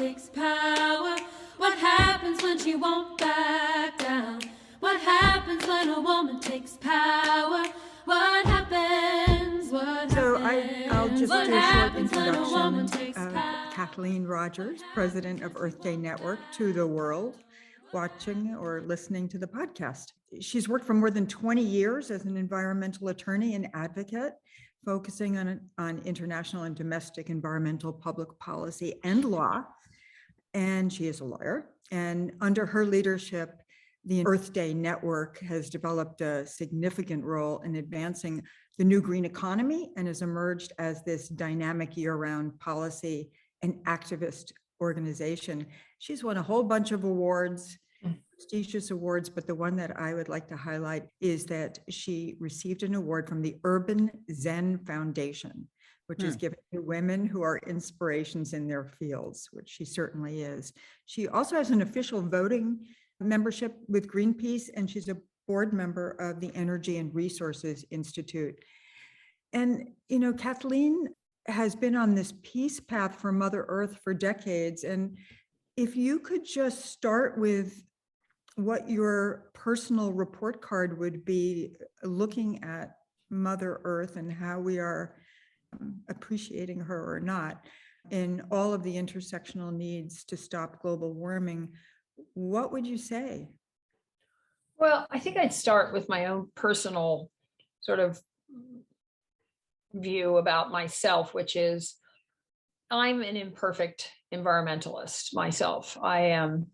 takes power? What happens when she won't back down? What happens when a woman takes power? What happens? What happens? So I'll just do a short introduction of Kathleen Rogers, president of Earth Day Network, to the world watching or listening to the podcast. She's worked for more than 20 years as an environmental attorney and advocate, focusing on international and domestic environmental public policy and law. And she is a lawyer. And under her leadership, the Earth Day Network has developed a significant role in advancing the new green economy and has emerged as this dynamic year-round policy and activist organization. She's won a whole bunch of awards, prestigious awards, but the one that I would like to highlight is that she received an award from the Urban Zen Foundation, which is given to women who are inspirations in their fields, which she certainly is. She also has an official voting membership with Greenpeace, and she's a board member of the Energy and Resources Institute. And, you know, Kathleen has been on this peace path for Mother Earth for decades. And if you could just start with what your personal report card would be, looking at Mother Earth and how we are appreciating her or not in all of the intersectional needs to stop global warming, what would you say? Well, I think I'd start with my own personal sort of view about myself, which is I'm an imperfect environmentalist myself. I am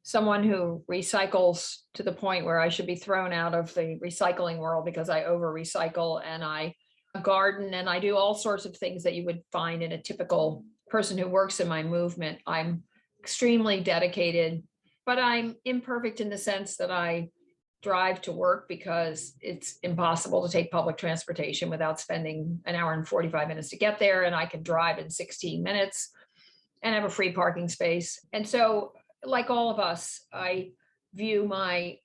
someone who recycles to the point where I should be thrown out of the recycling world because I over recycle, and I garden, and I do all sorts of things that you would find in a typical person who works in my movement. I'm extremely dedicated, but I'm imperfect in the sense that I drive to work because it's impossible to take public transportation without spending an hour and 45 minutes to get there. And I can drive in 16 minutes and have a free parking space. And so, like all of us, I view my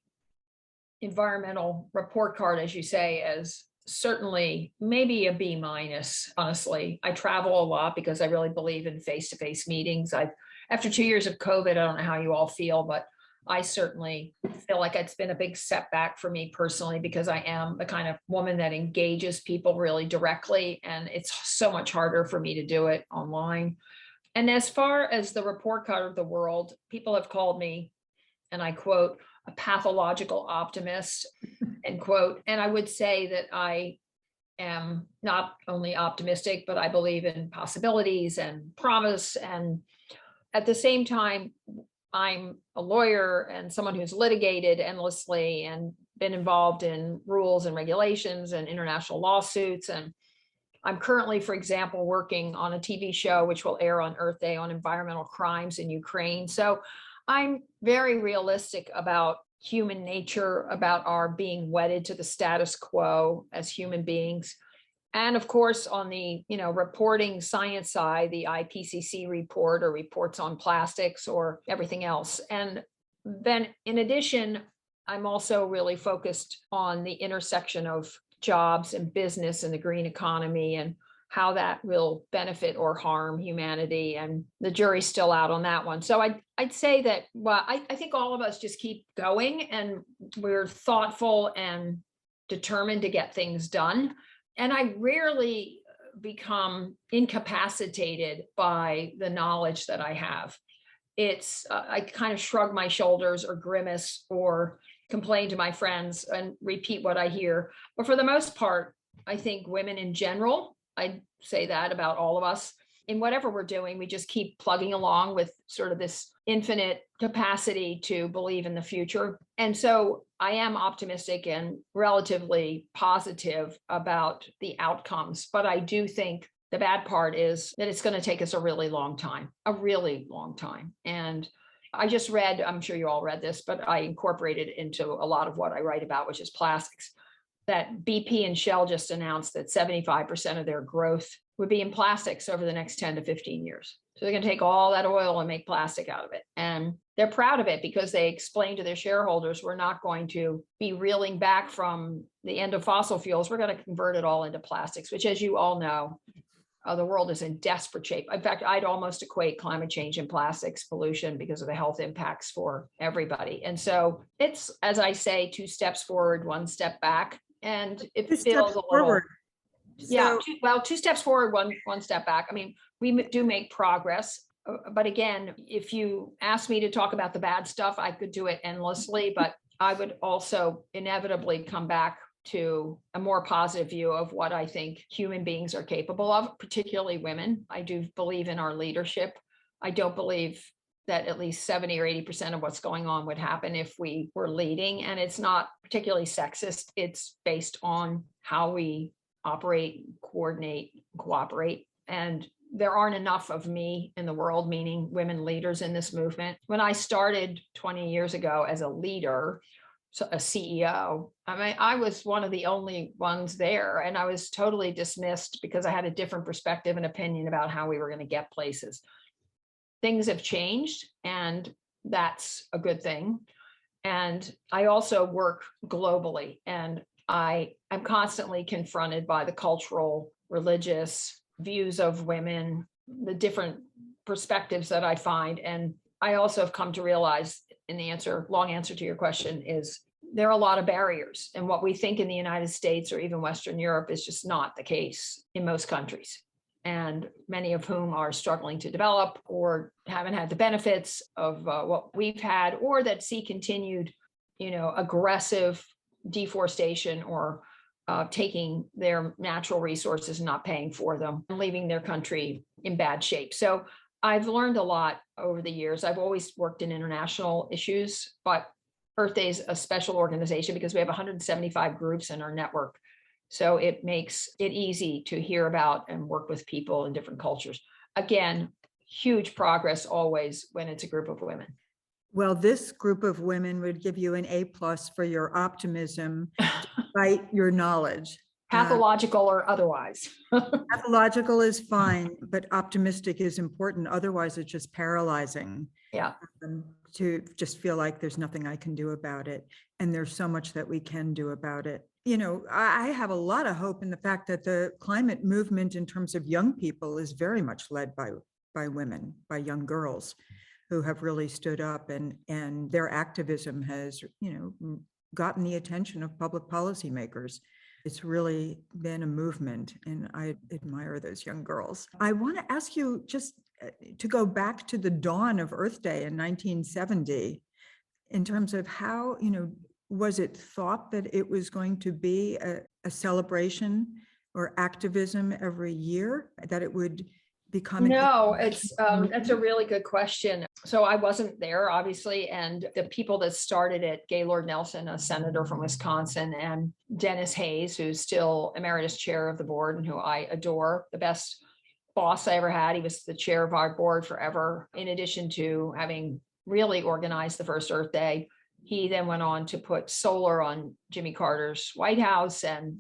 environmental report card, as you say, as certainly maybe a B minus, honestly. I travel a lot because I really believe in face-to-face meetings. After 2 years of COVID, I don't know how you all feel, but I certainly feel like it's been a big setback for me personally, because I am the kind of woman that engages people really directly, and it's so much harder for me to do it online. And as far as the report card of the world, people have called me, and I quote, a pathological optimist, end quote. And I would say that I am not only optimistic, but I believe in possibilities and promise. And at the same time, I'm a lawyer and someone who's litigated endlessly and been involved in rules and regulations and international lawsuits. And I'm currently, for example, working on a TV show which will air on Earth Day on environmental crimes in Ukraine. So I'm very realistic about human nature, about our being wedded to the status quo as human beings. And of course, on the reporting science side, the IPCC report or reports on plastics or everything else. And then in addition, I'm also really focused on the intersection of jobs and business and the green economy and how that will benefit or harm humanity. And the jury's still out on that one. So I'd say that, well, I think all of us just keep going, and we're thoughtful and determined to get things done. And I rarely become incapacitated by the knowledge that I have. It's, I kind of shrug my shoulders or grimace or complain to my friends and repeat what I hear. But for the most part, I think women in general, I'd say that about all of us, in whatever we're doing, we just keep plugging along with sort of this infinite capacity to believe in the future. And so I am optimistic and relatively positive about the outcomes, but I do think the bad part is that it's going to take us a really long time. And I just read, I'm sure you all read this, but I incorporated it into a lot of what I write about, which is plastics, that BP and Shell just announced that 75% of their growth would be in plastics over the next 10 to 15 years. So they're going to take all that oil and make plastic out of it. And they're proud of it because they explained to their shareholders, we're not going to be reeling back from the end of fossil fuels. We're going to convert it all into plastics, which, as you all know, the world is in desperate shape. In fact, I'd almost equate climate change and plastics pollution because of the health impacts for everybody. And so it's, as I say, 2 steps forward, 1 step back. And it 2 feels steps a little, forward. yeah, So 2 steps forward, one step back. I mean, we do make progress. But again, if you ask me to talk about the bad stuff, I could do it endlessly, but I would also inevitably come back to a more positive view of what I think human beings are capable of, particularly women. I do believe in our leadership. I don't believe that at least 70 or 80% of what's going on would happen if we were leading. And it's not particularly sexist. It's based on how we operate, coordinate, cooperate. And there aren't enough of me in the world, meaning women leaders in this movement. When I started 20 years ago as a leader, so a CEO, I mean, I was one of the only ones there, and I was totally dismissed because I had a different perspective and opinion about how we were going to get places. Things have changed, and that's a good thing. And I also work globally, and I am constantly confronted by the cultural, religious views of women, the different perspectives that I find. And I also have come to realize, in the long answer to your question, is there are a lot of barriers. And what we think in the United States or even Western Europe is just not the case in most countries. And many of whom are struggling to develop or haven't had the benefits of what we've had, or that see continued, aggressive deforestation or taking their natural resources and not paying for them and leaving their country in bad shape. So I've learned a lot over the years. I've always worked in international issues, but Earth Day is a special organization because we have 175 groups in our network. So it makes it easy to hear about and work with people in different cultures. Again, huge progress always when it's a group of women. well, this group of women would give you an A+ for your optimism, despite your knowledge. Pathological or otherwise. Pathological is fine, but optimistic is important. Otherwise, it's just paralyzing. Yeah. To just feel like there's nothing I can do about it. And there's so much that we can do about it. I have a lot of hope in the fact that the climate movement in terms of young people is very much led by women, by young girls who have really stood up, and their activism has, gotten the attention of public policymakers. It's really been a movement, and I admire those young girls. I want to ask you just to go back to the dawn of Earth Day in 1970, in terms of how, was it thought that it was going to be a celebration or activism every year, that it would become No, that's a really good question. So I wasn't there, obviously, and the people that started it, Gaylord Nelson, a senator from Wisconsin, and Dennis Hayes, who's still emeritus chair of the board and who I adore, the best boss I ever had. He was the chair of our board forever. In addition to having really organized the first Earth Day, he then went on to put solar on Jimmy Carter's White House and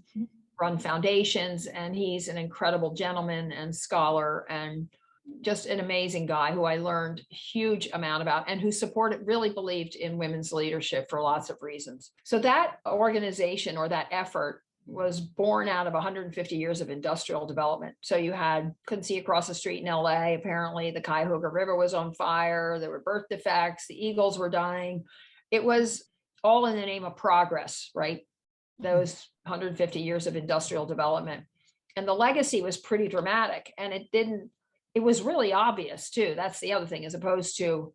run foundations. And he's an incredible gentleman and scholar and just an amazing guy who I learned a huge amount about, and who really believed in women's leadership for lots of reasons. So that organization, or that effort, was born out of 150 years of industrial development. So you couldn't see across the street in LA. Apparently the Cuyahoga River was on fire. There were birth defects. The eagles were dying. It was all in the name of progress, right? Those 150 years of industrial development. And the legacy was pretty dramatic, and it was really obvious too. That's the other thing, as opposed to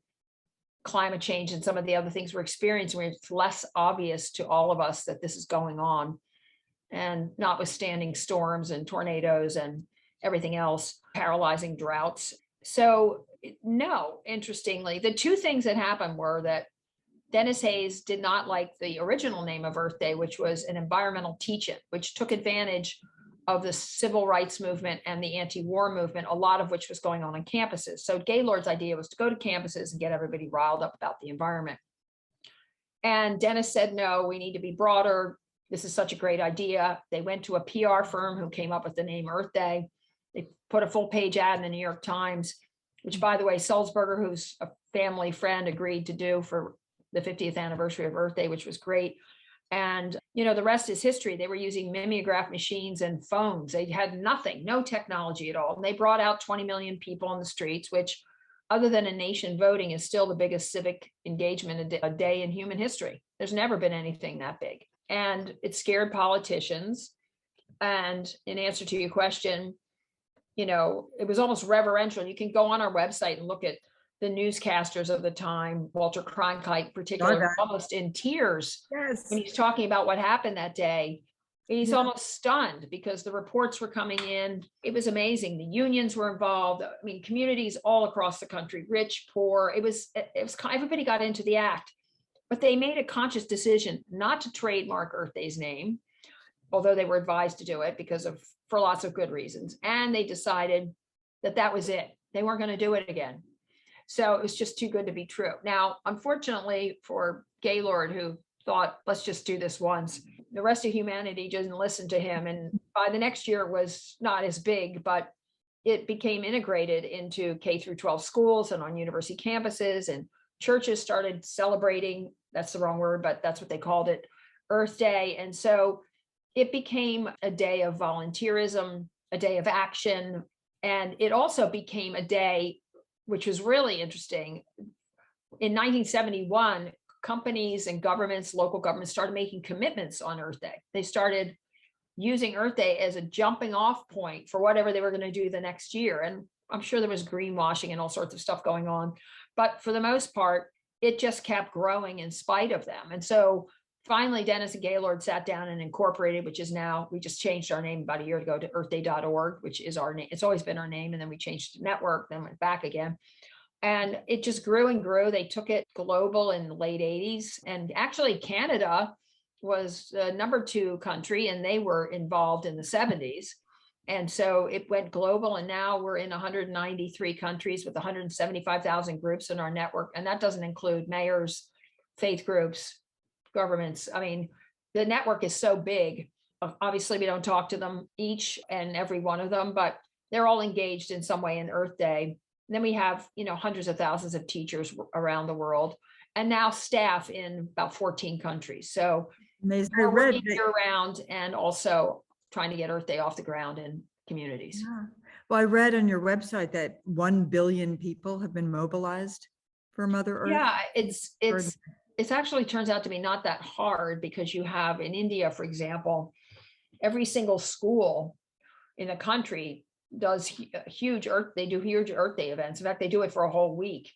climate change and some of the other things we're experiencing, where it's less obvious to all of us that this is going on. And notwithstanding storms and tornadoes and everything else, paralyzing droughts. So no, interestingly, the 2 things that happened were that Dennis Hayes did not like the original name of Earth Day, which was an environmental teach-in, which took advantage of the civil rights movement and the anti-war movement, a lot of which was going on campuses. So Gaylord's idea was to go to campuses and get everybody riled up about the environment. And Dennis said, no, we need to be broader. This is such a great idea. They went to a PR firm who came up with the name Earth Day. They put a full page ad in the New York Times, which, by the way, Sulzberger, who's a family friend, agreed to do for the 50th anniversary of Earth Day, which was great. And, the rest is history. They were using mimeograph machines and phones. They had nothing, no technology at all. And they brought out 20 million people on the streets, which, other than a nation voting, is still the biggest civic engagement a day in human history. There's never been anything that big. And it scared politicians. And in answer to your question, it was almost reverential. You can go on our website and look at the newscasters of the time, Walter Cronkite in particular, almost in tears when he's talking about what happened that day. He's almost stunned because the reports were coming in. It was amazing. The unions were involved. I mean, communities all across the country, rich, poor. It was everybody got into the act, but they made a conscious decision not to trademark Earth Day's name, although they were advised to do it for lots of good reasons. And they decided that was it. They weren't going to do it again. So it was just too good to be true. Now, unfortunately for Gaylord, who thought, let's just do this once, the rest of humanity didn't listen to him. And by the next year, it was not as big, but it became integrated into K through 12 schools and on university campuses, and churches started celebrating, that's the wrong word, but that's what they called it, Earth Day. And so it became a day of volunteerism, a day of action. And it also became a day, which was really interesting. In 1971, companies and governments, local governments, started making commitments on Earth Day. They started using Earth Day as a jumping off point for whatever they were going to do the next year. And I'm sure there was greenwashing and all sorts of stuff going on. But for the most part, it just kept growing in spite of them. And so finally, Dennis and Gaylord sat down and incorporated, which is now, we just changed our name about a year ago to earthday.org, which is our name. It's always been our name. And then we changed to network, then went back again. And it just grew and grew. They took it global in the late 80s. And actually, Canada was the number 2 country, and they were involved in the 70s. And so it went global. And now we're in 193 countries with 175,000 groups in our network. And that doesn't include mayors, faith groups, governments. I mean, the network is so big. Obviously, we don't talk to them, each and every one of them, but they're all engaged in some way in Earth Day. And then we have, hundreds of thousands of teachers around the world, and now staff in about 14 countries. So we're working year-round and also trying to get Earth Day off the ground in communities. Yeah. Well, I read on your website that 1 billion people have been mobilized for Mother Earth. Yeah, it's actually turns out to be not that hard, because you have in India, for example, every single school in the country does huge Earth Day events. In fact, they do it for a whole week.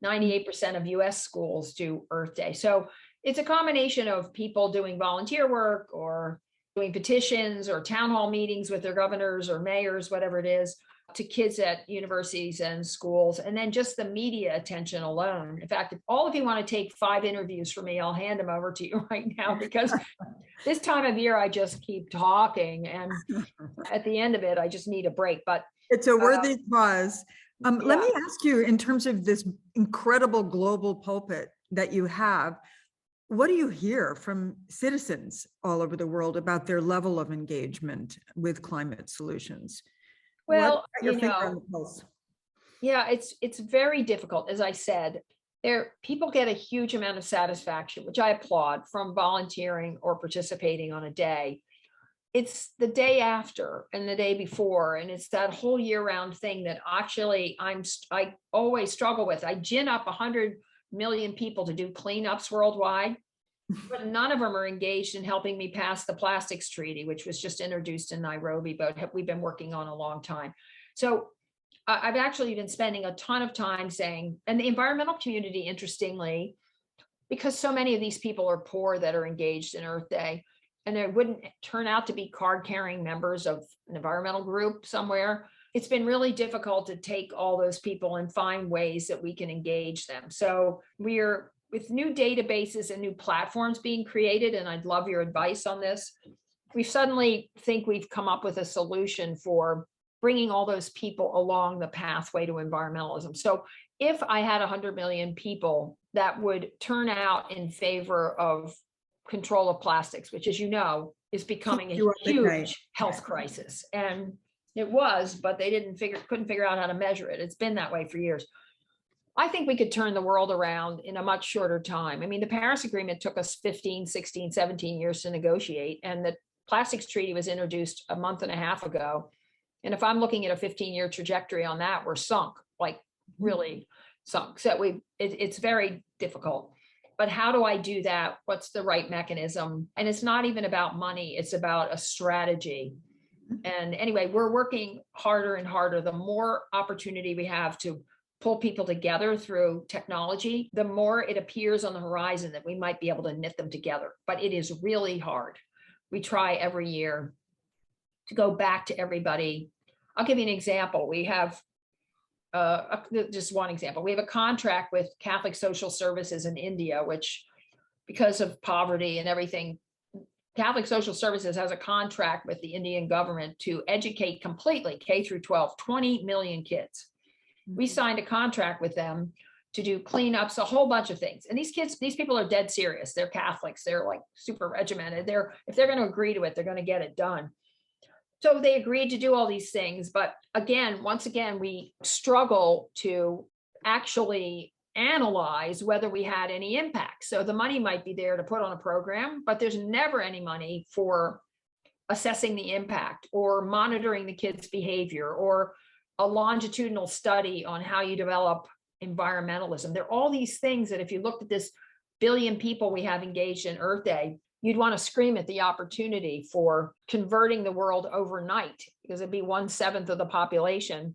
98% of US schools do Earth Day. So it's a combination of people doing volunteer work or doing petitions or town hall meetings with their governors or mayors, whatever it is, to kids at universities and schools, and then just the media attention alone. In fact, if all of you want to take 5 interviews for me, I'll hand them over to you right now, because this time of year I just keep talking, and at the end of it, I just need a break. But it's a worthy cause. Let me ask you, in terms of this incredible global pulpit that you have, what do you hear from citizens all over the world about their level of engagement with climate solutions? Well, yeah, it's very difficult. As I said, people get a huge amount of satisfaction, which I applaud, from volunteering or participating on a day. It's the day after and the day before, and it's that whole year-round thing that actually I always struggle with. I gin up 100 million people to do cleanups worldwide, but none of them are engaged in helping me pass the plastics treaty, which was just introduced in Nairobi, but we've been working on a long time. So I've actually been spending a ton of time saying, and the environmental community, interestingly, because so many of these people are poor that are engaged in Earth Day, and they wouldn't turn out to be card-carrying members of an environmental group somewhere, it's been really difficult to take all those people and find ways that we can engage them. So we're, with new databases and new platforms being created, and I'd love your advice on this, we suddenly think we've come up with a solution for bringing all those people along the pathway to environmentalism. So if I had 100 million people that would turn out in favor of control of plastics, which, as you know, is becoming a huge health crisis. And it was, but they couldn't figure out how to measure it. It's been that way for years. I think we could turn the world around in a much shorter time. I mean, the Paris Agreement took us 15, 16, 17 years to negotiate, and the Plastics Treaty was introduced a month and a half ago. And if I'm looking at a 15-year trajectory on that, we're sunk, like really sunk. So it's very difficult. But how do I do that? What's the right mechanism? And it's not even about money, it's about a strategy. And anyway, we're working harder and harder. The more opportunity we have to pull people together through technology, the more it appears on the horizon that we might be able to knit them together. But it is really hard. We try every year to go back to everybody. I'll give you an example. We have just one example. We have a contract with Catholic Social Services in India, which, because of poverty and everything, Catholic Social Services has a contract with the Indian government to educate completely K through 12, 20 million kids. We signed a contract with them to do cleanups, a whole bunch of things. And these people are dead serious. They're Catholics. They're like super regimented. If they're going to agree to it, they're going to get it done. So they agreed to do all these things. But again, once again, we struggle to actually analyze whether we had any impact. So the money might be there to put on a program, but there's never any money for assessing the impact or monitoring the kids' behavior or a longitudinal study on how you develop environmentalism. There are all these things that if you looked at this billion people we have engaged in Earth Day, you'd want to scream at the opportunity for converting the world overnight, because it'd be 1/7 of the population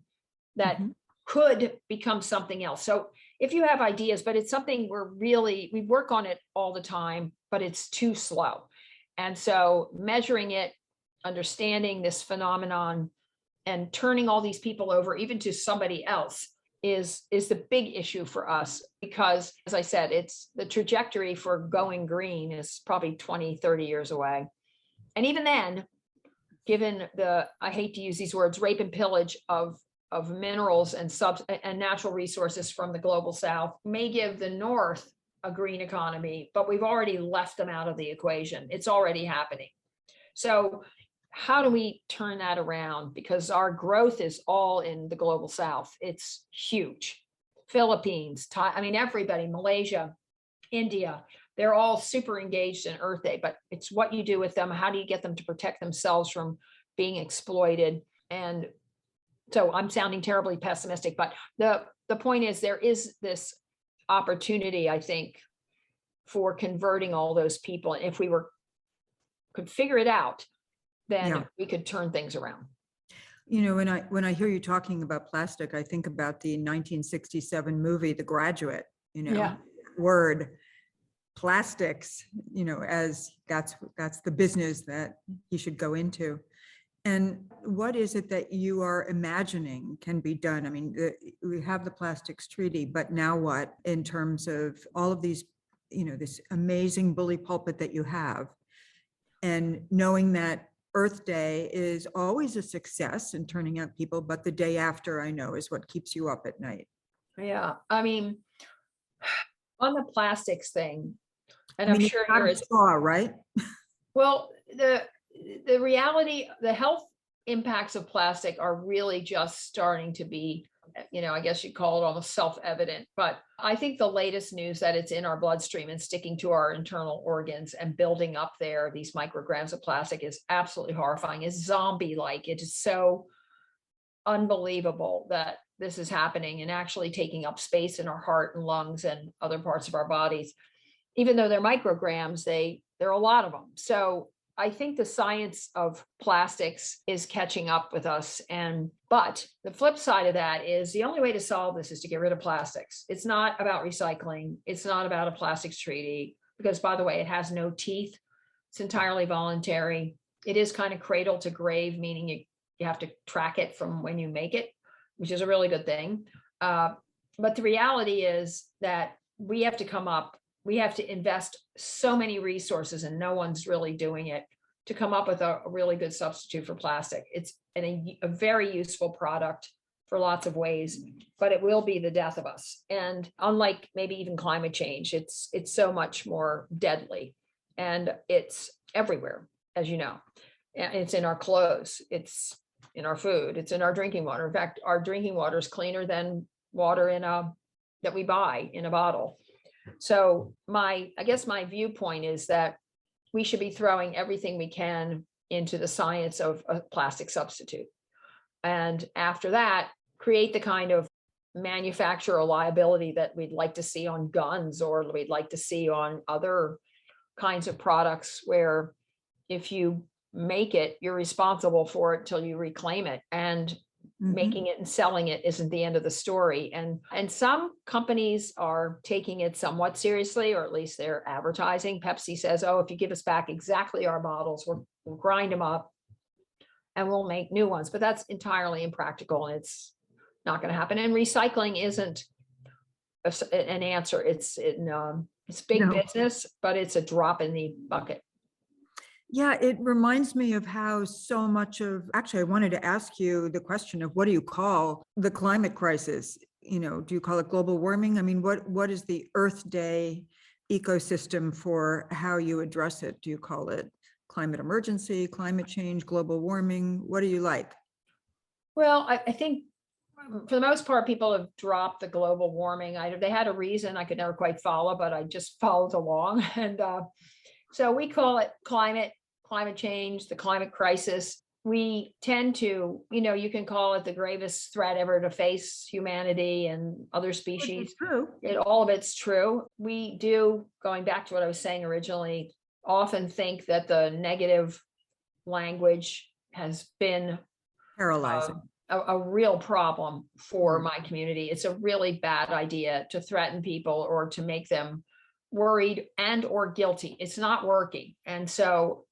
that could become something else. So if you have ideas, but it's something we work on it all the time, but it's too slow. And so measuring it, understanding this phenomenon, and turning all these people over even to somebody else is the big issue for us, because as I said, it's the trajectory for going green is probably 20, 30 years away. And even then, given I hate to use these words, rape and pillage of minerals and natural resources from the global south may give the North a green economy, but we've already left them out of the equation. It's already happening. So how do we turn that around? Because our growth is all in the global south. It's huge. Philippines, everybody, Malaysia, India, they're all super engaged in Earth Day, but it's what you do with them. How do you get them to protect themselves from being exploited? And so I'm sounding terribly pessimistic, but the point is there is this opportunity, I think, for converting all those people. And if we could figure it out, then we could turn things around. You know, when I hear you talking about plastic, I think about the 1967 movie, The Graduate, word plastics, as that's the business that he should go into. And what is it that you are imagining can be done? I mean, we have the Plastics Treaty, but now what in terms of all of these, this amazing bully pulpit that you have, and knowing that Earth Day is always a success in turning out people, but the day after, I know, is what keeps you up at night. Yeah, I mean, on the plastics thing, and I'm sure you're a straw, right? Well, the reality, the health impacts of plastic are really just starting to be, I guess you'd call it almost self-evident. But I think the latest news that it's in our bloodstream and sticking to our internal organs and building up there, these micrograms of plastic, is absolutely horrifying. It's zombie-like. It is so unbelievable that this is happening and actually taking up space in our heart and lungs and other parts of our bodies. Even though they're micrograms, there are a lot of them. So I think the science of plastics is catching up with us. But the flip side of that is the only way to solve this is to get rid of plastics. It's not about recycling. It's not about a plastics treaty, because, by the way, it has no teeth. It's entirely voluntary. It is kind of cradle to grave, meaning you have to track it from when you make it, which is a really good thing. But the reality is that we have to invest so many resources, and no one's really doing it, to come up with a really good substitute for plastic. It's a very useful product for lots of ways, but it will be the death of us. And unlike maybe even climate change, it's so much more deadly, and it's everywhere, as you know. And it's in our clothes, it's in our food, it's in our drinking water. In fact, our drinking water is cleaner than water in a that we buy in a bottle. So I guess my viewpoint is that we should be throwing everything we can into the science of a plastic substitute. And after that, create the kind of manufacturer liability that we'd like to see on guns, or we'd like to see on other kinds of products, where if you make it, you're responsible for it till you reclaim it. And making it and selling it isn't the end of the story. And some companies are taking it somewhat seriously, or at least they're advertising. Pepsi says, oh, if you give us back exactly our bottles, we'll grind them up and we'll make new ones. But that's entirely impractical, and it's not going to happen. And recycling isn't an answer. It's big business, but it's a drop in the bucket. Yeah, it reminds me of how so much of, actually, I wanted to ask you the question of what do you call the climate crisis? Do you call it global warming? I mean, what is the Earth Day ecosystem for how you address it? Do you call it climate emergency, climate change, global warming? What do you like? Well, I think for the most part, people have dropped the global warming. They had a reason I could never quite follow, but I just followed along. And so we call it climate change, the climate crisis. We tend to, you can call it the gravest threat ever to face humanity and other species. True. All of it's true. We do, going back to what I was saying originally, often think that the negative language has been Paralyzing. A real problem for my community. It's a really bad idea to threaten people or to make them worried and or guilty. It's not working. And so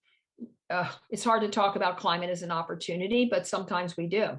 it's hard to talk about climate as an opportunity, but sometimes we do,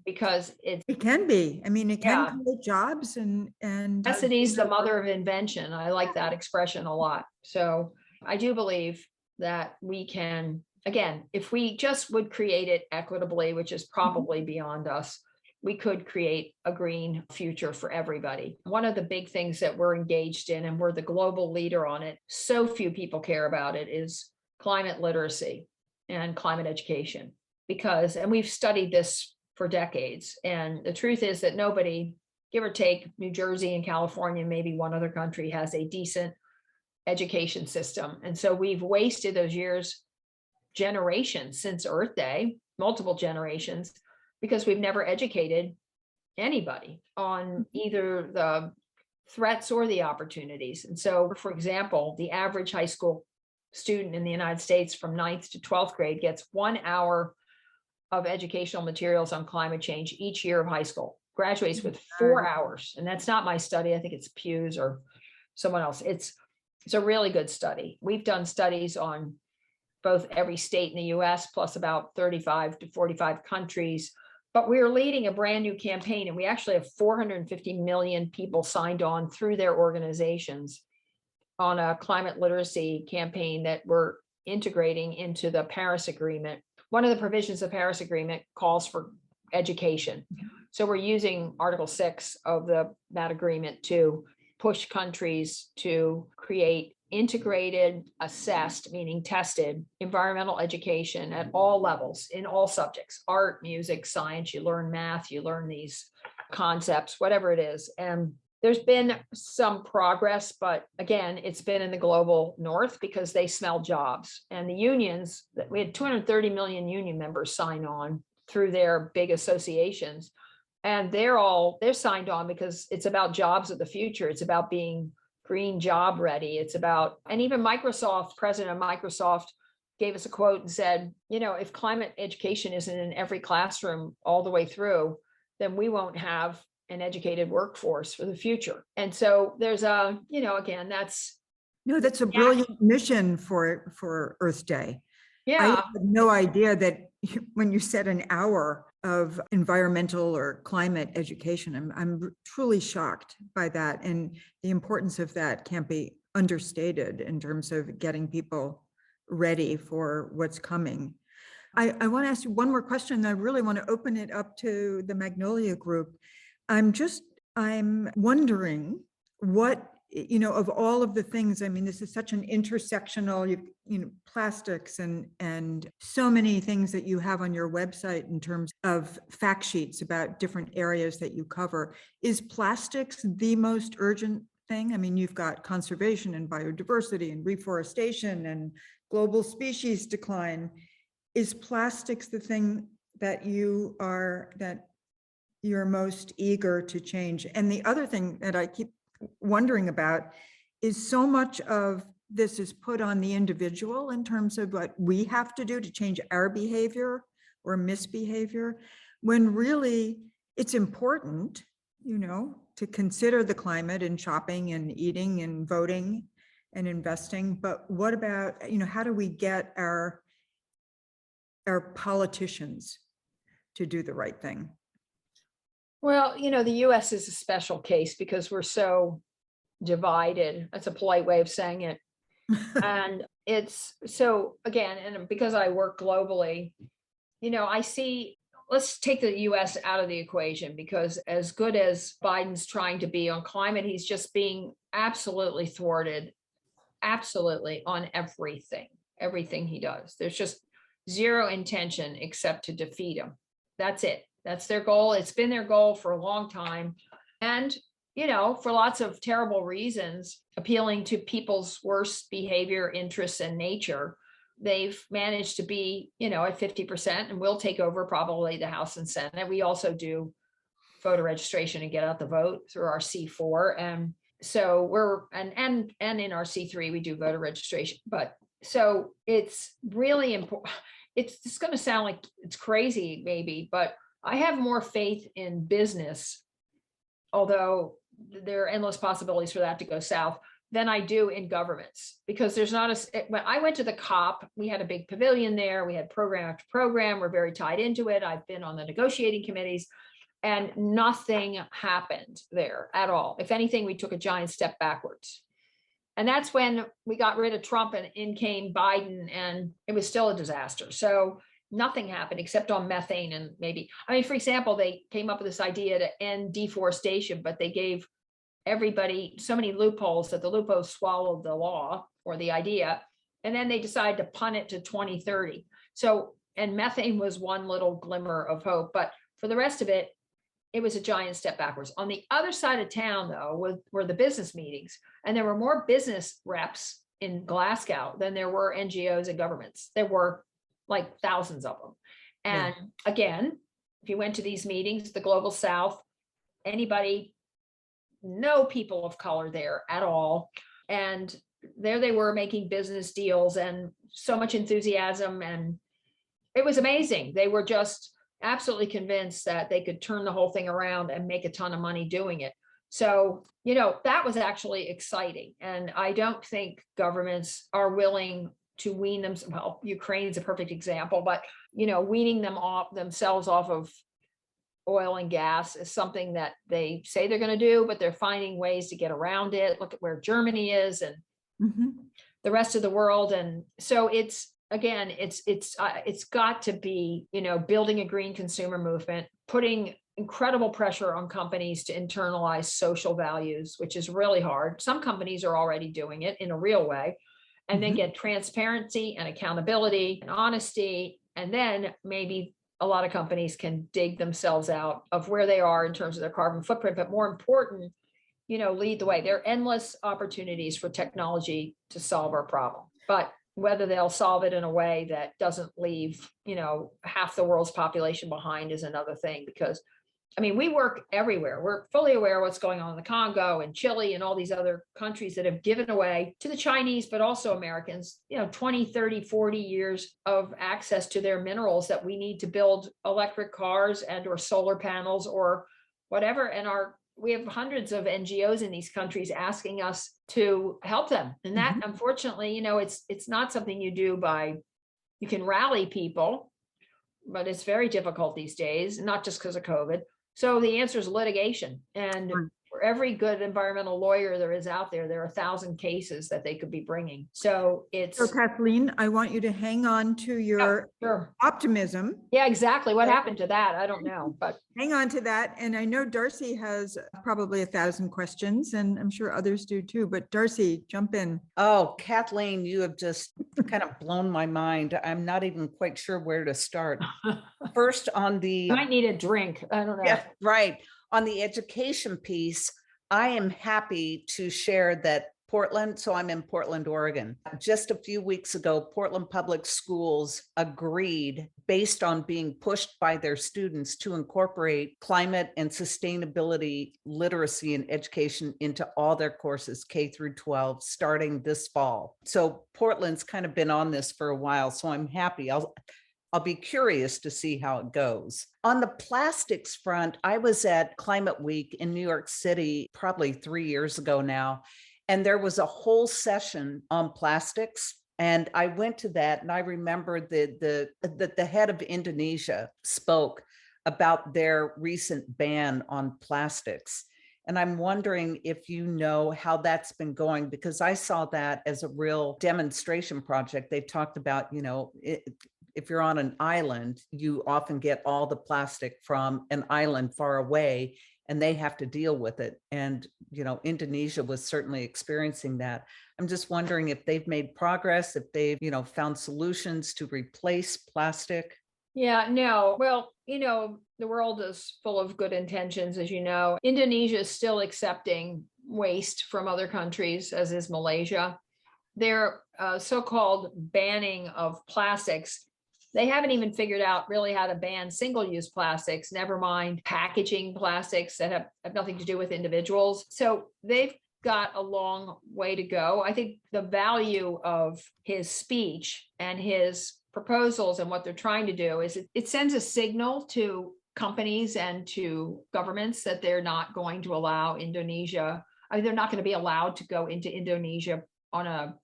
because it can be. I mean, it can create jobs and necessity is the mother of invention. I like that expression a lot. So I do believe that we can, again, if we just would create it equitably, which is probably beyond us, we could create a green future for everybody. One of the big things that we're engaged in, and we're the global leader on it, so few people care about it, is climate literacy and climate education. And we've studied this for decades. And the truth is that nobody, give or take, New Jersey and California, maybe one other country, has a decent education system. And so we've wasted those years, generations since Earth Day, multiple generations, because we've never educated anybody on either the threats or the opportunities. And so, for example, the average high school student in the United States from 9th to 12th grade gets 1 hour of educational materials on climate change each year of high school, graduates with 4 hours. And that's not my study. I think it's Pew's or someone else. It's a really good study. We've done studies on both every state in the US, plus about 35 to 45 countries. But we're leading a brand new campaign, and we actually have 450 million people signed on through their organizations on a climate literacy campaign that we're integrating into the Paris Agreement. One of the provisions of the Paris Agreement calls for education. So we're using Article 6 of that agreement to push countries to create integrated, assessed, meaning tested, environmental education at all levels, in all subjects: art, music, science. You learn math, you learn these concepts, whatever it is. And there's been some progress, but again, it's been in the global north because they smell jobs. And the unions, we had 230 million union members sign on through their big associations. And they're signed on because it's about jobs of the future. It's about being green job ready. It's about, and even Microsoft, president of Microsoft gave us a quote and said, if climate education isn't in every classroom all the way through, then we won't have an educated workforce for the future. And so there's again, that's a brilliant mission for Earth Day. Yeah. I had no idea that when you said an hour of environmental or climate education, I'm truly shocked by that. And the importance of that can't be understated in terms of getting people ready for what's coming. I want to ask you one more question. I really want to open it up to the Magnolia Group. I'm wondering what of all of the things, I mean, this is such an intersectional, plastics and so many things that you have on your website in terms of fact sheets about different areas that you cover. Is plastics the most urgent thing? I mean, you've got conservation and biodiversity and reforestation and global species decline. Is plastics the thing that you're most eager to change? And the other thing that I keep wondering about is so much of this is put on the individual in terms of what we have to do to change our behavior or misbehavior, when really it's important, to consider the climate in shopping and eating and voting and investing. But what about, how do we get our politicians to do the right thing? Well, the US is a special case because we're so divided. That's a polite way of saying it. And it's so, again, and because I work globally, I see, let's take the US out of the equation, because as good as Biden's trying to be on climate, he's just being absolutely thwarted, absolutely, on everything he does. There's just zero intention except to defeat him. That's it. That's their goal. It's been their goal for a long time. And, for lots of terrible reasons, appealing to people's worst behavior, interests, and nature, they've managed to be, at 50%, and we'll take over probably the House and Senate. We also do voter registration and get out the vote through our C4. And so we're, and in our C3, we do voter registration. But so it's really important. It's going to sound like it's crazy, maybe, but I have more faith in business, although there are endless possibilities for that to go south, than I do in governments, because there's not when I went to the COP, we had a big pavilion there. We had program after program. We're very tied into it. I've been on the negotiating committees, and nothing happened there at all. If anything, we took a giant step backwards. And that's when we got rid of Trump and in came Biden, and it was still a disaster. So nothing happened except on methane. And maybe, for example, they came up with this idea to end deforestation, but they gave everybody so many loopholes that the loopholes swallowed the law or the idea. And then they decided to punt it to 2030. So, and methane was one little glimmer of hope, but for the rest of it, it was a giant step backwards. On the other side of town, though, were the business meetings. And there were more business reps in Glasgow than there were NGOs and governments. There were like thousands of them. And again, if you went to these meetings, the Global South, no people of color there at all. And there they were making business deals and so much enthusiasm. And it was amazing. They were just absolutely convinced that they could turn the whole thing around and make a ton of money doing it. So, that was actually exciting. And I don't think governments are willing to wean themselves. Well, Ukraine's a perfect example, but, weaning themselves off of oil and gas is something that they say they're going to do, but they're finding ways to get around it. Look at where Germany is and the rest of the world. And so it's got to be, building a green consumer movement, putting incredible pressure on companies to internalize social values, which is really hard. Some companies are already doing it in a real way, and then get transparency and accountability and honesty. And then maybe a lot of companies can dig themselves out of where they are in terms of their carbon footprint, but more important, lead the way. There are endless opportunities for technology to solve our problem, but whether they'll solve it in a way that doesn't leave, half the world's population behind is another thing. Because we work everywhere. We're fully aware of what's going on in the Congo and Chile and all these other countries that have given away to the Chinese, but also Americans, 20, 30, 40 years of access to their minerals that we need to build electric cars and or solar panels or whatever. And we have hundreds of NGOs in these countries asking us to help them. And that, unfortunately, it's not something you do you can rally people, but it's very difficult these days, not just because of COVID. So the answer is litigation. And every good environmental lawyer there is out there, there are 1,000 cases that they could be bringing. So it's. So Kathleen, I want you to hang on to your Sure. optimism. Yeah, exactly. What happened to that? I don't know, but. Hang on to that. And I know Darcy has probably 1,000 questions, and I'm sure others do too, but Darcy, jump in. Oh, Kathleen, you have just kind of blown my mind. I'm not even quite sure where to start. First on the. I might need a drink. I don't know. Yeah, right. On the education piece, I am happy to share that Portland, so I'm in Portland, Oregon. Just a few weeks ago, Portland Public Schools agreed, based on being pushed by their students, to incorporate climate and sustainability literacy and education into all their courses, K through 12, starting this fall. So Portland's kind of been on this for a while, so I'm happy. I'll be curious to see how it goes. On the plastics front, I was at Climate Week in New York City probably 3 years ago now, and there was a whole session on plastics. And I went to that, and I remember that the head of Indonesia spoke about their recent ban on plastics. And I'm wondering if you know how that's been going, because I saw that as a real demonstration project. They talked about, if you're on an island, you often get all the plastic from an island far away, and they have to deal with it. And, Indonesia was certainly experiencing that. I'm just wondering if they've made progress, if they've, found solutions to replace plastic. Yeah, no. Well, the world is full of good intentions, as you know. Indonesia is still accepting waste from other countries, as is Malaysia. Their so-called banning of plastics, they haven't even figured out really how to ban single-use plastics, never mind packaging plastics that have nothing to do with individuals. So they've got a long way to go. I think the value of his speech and his proposals and what they're trying to do is it sends a signal to companies and to governments that they're not going to allow Indonesia. They're not going to be allowed to go into Indonesia on a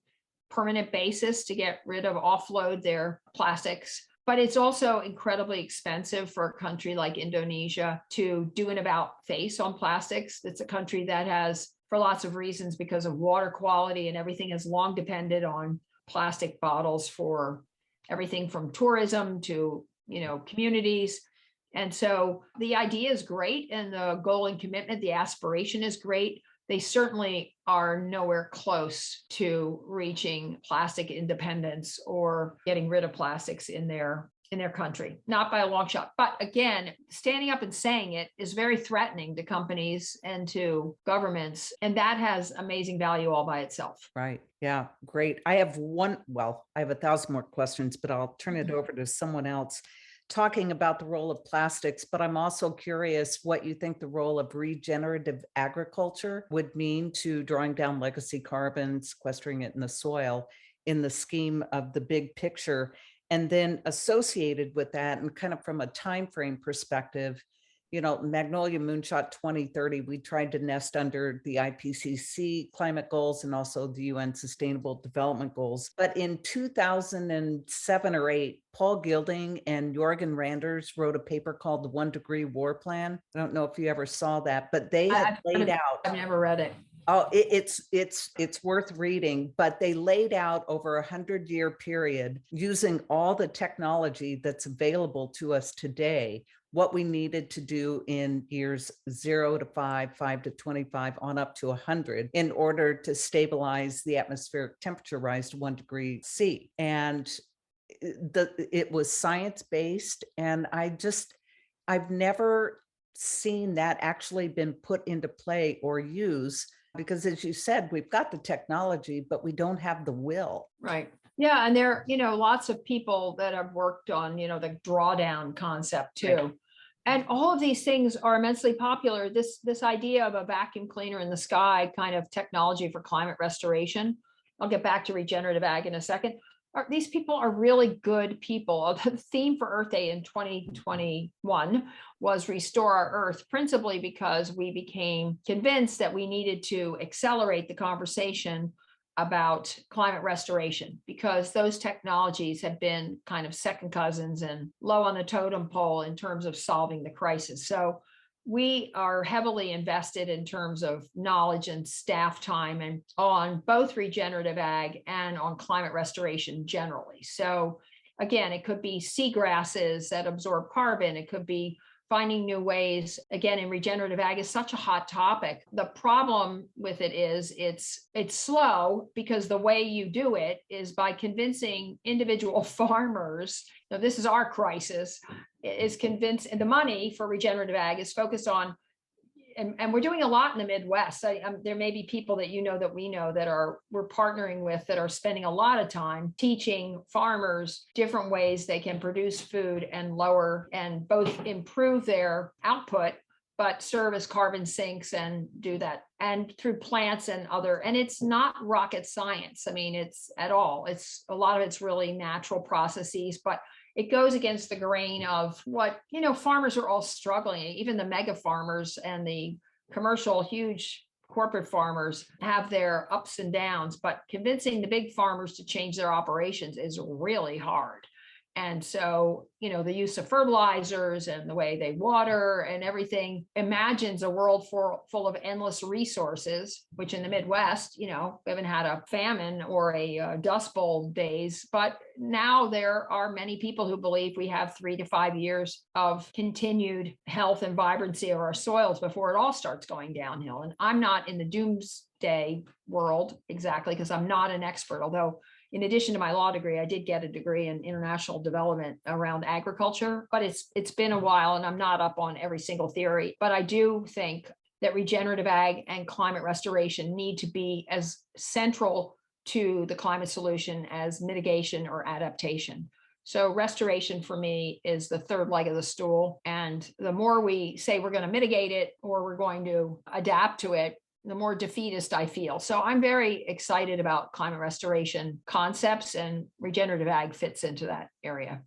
permanent basis to get rid of, offload their plastics. But it's also incredibly expensive for a country like Indonesia to do an about face on plastics. It's a country that has, for lots of reasons, because of water quality and everything, has long depended on plastic bottles for everything from tourism to, communities. And so the idea is great, and the goal and commitment, the aspiration is great. They certainly are nowhere close to reaching plastic independence or getting rid of plastics in their country, not by a long shot. But again, standing up and saying it is very threatening to companies and to governments, and that has amazing value all by itself. Right. Yeah. Great. I have 1,000 more questions, but I'll turn it over to someone else, talking about the role of plastics. But I'm also curious what you think the role of regenerative agriculture would mean to drawing down legacy carbon, sequestering it in the soil, in the scheme of the big picture. And then associated with that, and kind of from a time frame perspective, Magnolia Moonshot 2030, we tried to nest under the IPCC climate goals and also the UN Sustainable Development Goals. But in 2007 or 8, Paul Gilding and Jorgen Randers wrote a paper called The 1 Degree War Plan. I don't know if you ever saw that, but they had laid out. I've never read it. Oh, it's worth reading, but they laid out over a 100-year period, using all the technology that's available to us today, what we needed to do in years 0 to 5, 5 to 25, on up to 100, in order to stabilize the atmospheric temperature rise to 1 degree C. And it was science-based, and I've never seen that actually been put into play or used, because as you said, we've got the technology, but we don't have the will. Right. Yeah. And there, lots of people that have worked on, the drawdown concept too. Right. And all of these things are immensely popular. This idea of a vacuum cleaner in the sky kind of technology for climate restoration. I'll get back to regenerative ag in a second. These people are really good people. The theme for Earth Day in 2021 was Restore Our Earth, principally because we became convinced that we needed to accelerate the conversation about climate restoration, because those technologies have been kind of second cousins and low on the totem pole in terms of solving the crisis. So we are heavily invested in terms of knowledge and staff time and on both regenerative ag and on climate restoration generally. So again, it could be seagrasses that absorb carbon. It could be finding new ways. Again, in regenerative ag is such a hot topic. The problem with it is it's slow because the way you do it is by convincing individual farmers. Now, this is our crisis, is convinced, and the money for regenerative ag is focused on, and we're doing a lot in the Midwest. There may be people that you know that we know that we're partnering with that are spending a lot of time teaching farmers different ways they can produce food and lower and both improve their output, but serve as carbon sinks and do that. And through plants and it's not rocket science. I mean, it's at all. It's a lot of it's really natural processes, but it goes against the grain of what, farmers are all struggling. Even the mega farmers and the commercial, huge corporate farmers have their ups and downs, but convincing the big farmers to change their operations is really hard. And so, the use of fertilizers and the way they water and everything imagines a world full of endless resources, which in the Midwest, we haven't had a famine or a Dust Bowl days, but now there are many people who believe we have 3 to 5 years of continued health and vibrancy of our soils before it all starts going downhill. And I'm not in the doomsday world exactly because I'm not an expert, although in addition to my law degree, I did get a degree in international development around agriculture, but it's been a while and I'm not up on every single theory. But I do think that regenerative ag and climate restoration need to be as central to the climate solution as mitigation or adaptation. So restoration for me is the third leg of the stool. And the more we say we're going to mitigate it or we're going to adapt to it, the more defeatist I feel. So I'm very excited about climate restoration concepts, and regenerative ag fits into that area.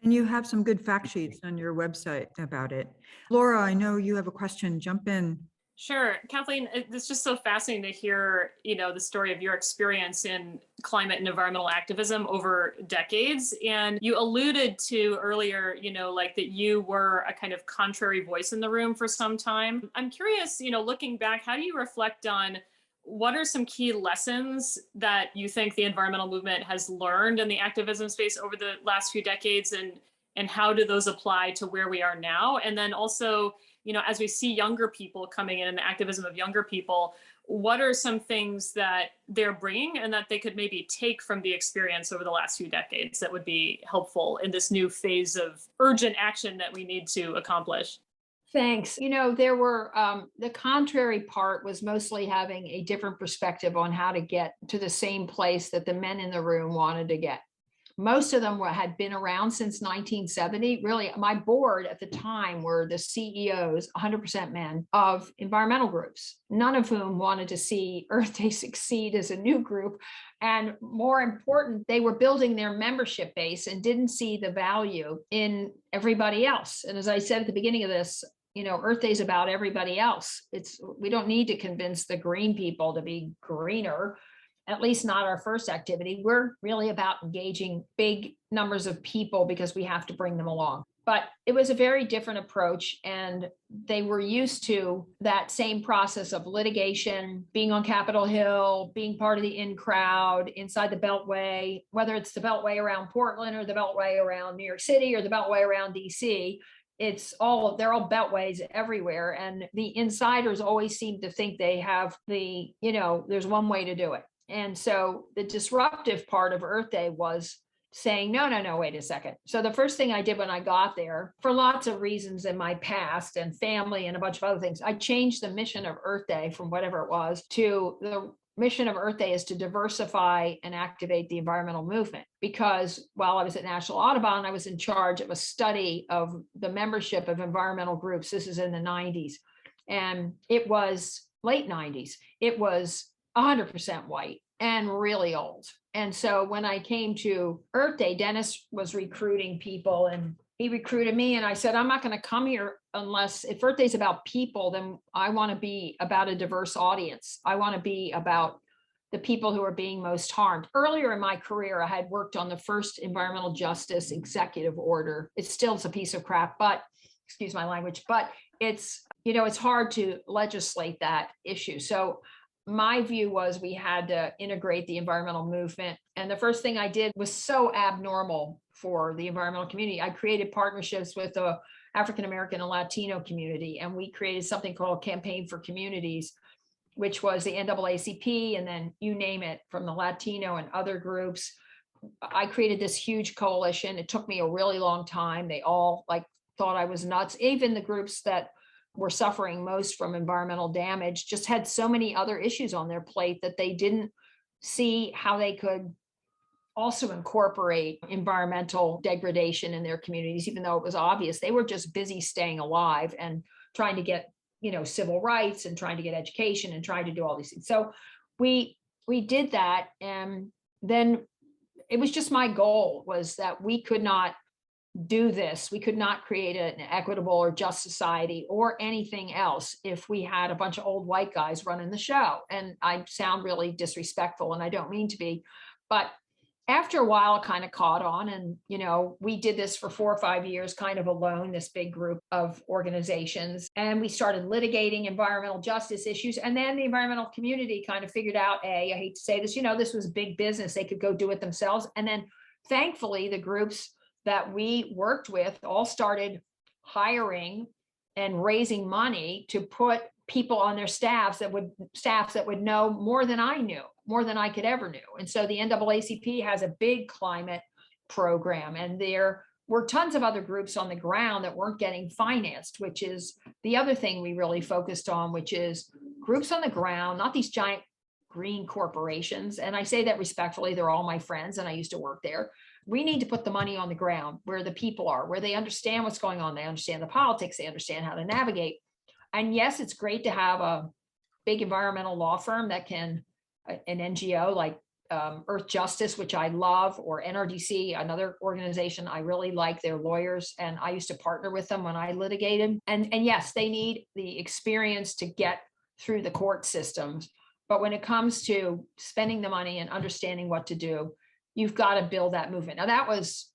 And you have some good fact sheets on your website about it. Laura, I know you have a question. Jump in. Sure. Kathleen, it's just so fascinating to hear, the story of your experience in climate and environmental activism over decades. And you alluded to earlier, like that you were a kind of contrary voice in the room for some time. I'm curious, looking back, how do you reflect on what are some key lessons that you think the environmental movement has learned in the activism space over the last few decades, and how do those apply to where we are now? And then also, as we see younger people coming in and the activism of younger people, what are some things that they're bringing and that they could maybe take from the experience over the last few decades that would be helpful in this new phase of urgent action that we need to accomplish? Thanks. There were the contrary part was mostly having a different perspective on how to get to the same place that the men in the room wanted to get. Most of them had been around since 1970. Really, my board at the time were the CEOs, 100% men, of environmental groups, none of whom wanted to see Earth Day succeed as a new group. And more important, they were building their membership base and didn't see the value in everybody else. And as I said at the beginning of this, Earth Day is about everybody else. We don't need to convince the green people to be greener. At least not our first activity. We're really about engaging big numbers of people because we have to bring them along. But it was a very different approach, and they were used to that same process of litigation, being on Capitol Hill, being part of the in crowd inside the Beltway, whether it's the Beltway around Portland or the Beltway around New York City or the Beltway around DC. They're all beltways everywhere. And the insiders always seem to think they have there's one way to do it. And so the disruptive part of Earth Day was saying, no, wait a second. So the first thing I did when I got there, for lots of reasons in my past and family and a bunch of other things, I changed the mission of Earth Day from whatever it was to the mission of Earth Day is to diversify and activate the environmental movement. Because while I was at National Audubon, I was in charge of a study of the membership of environmental groups. This is in the 90s. And it was late 90s. It was 100% white and really old. And so when I came to Earth Day, Dennis was recruiting people and he recruited me. And I said, I'm not going to come here unless if Earth Day is about people, then I want to be about a diverse audience. I want to be about the people who are being most harmed. Earlier in my career, I had worked on the first environmental justice executive order. It's a piece of crap, but excuse my language, but it's hard to legislate that issue. So my view was we had to integrate the environmental movement. And the first thing I did was so abnormal for the environmental community. I created partnerships with the African American and Latino community, and we created something called Campaign for Communities, which was the NAACP, and then you name it, from the Latino and other groups. I created this huge coalition. It took me a really long time. They all thought I was nuts. Even the groups that were suffering most from environmental damage just had so many other issues on their plate that they didn't see how they could also incorporate environmental degradation in their communities, even though it was obvious. They were just busy staying alive and trying to get, civil rights and trying to get education and trying to do all these things. So we did that. And then it was just my goal was that we could not do this. We could not create an equitable or just society or anything else if we had a bunch of old white guys running the show. And I sound really disrespectful, and I don't mean to be, but after a while, it kind of caught on. And, we did this for 4 or 5 years, kind of alone, this big group of organizations. And we started litigating environmental justice issues. And then the environmental community kind of figured out, I hate to say this, this was big business. They could go do it themselves. And then thankfully, the groups that we worked with all started hiring and raising money to put people on their staffs that would know more than I knew, more than I could ever knew. And so the NAACP has a big climate program, and there were tons of other groups on the ground that weren't getting financed, which is the other thing we really focused on, which is groups on the ground, not these giant green corporations. And I say that respectfully, they're all my friends and I used to work there. We need to put the money on the ground where the people are, where they understand what's going on. They understand the politics, they understand how to navigate. And yes, it's great to have a big environmental law firm that can, an NGO like Earth Justice, which I love, or NRDC, another organization I really like, their lawyers. And I used to partner with them when I litigated. And yes, they need the experience to get through the court systems. But when it comes to spending the money and understanding what to do, you've got to build that movement. Now that was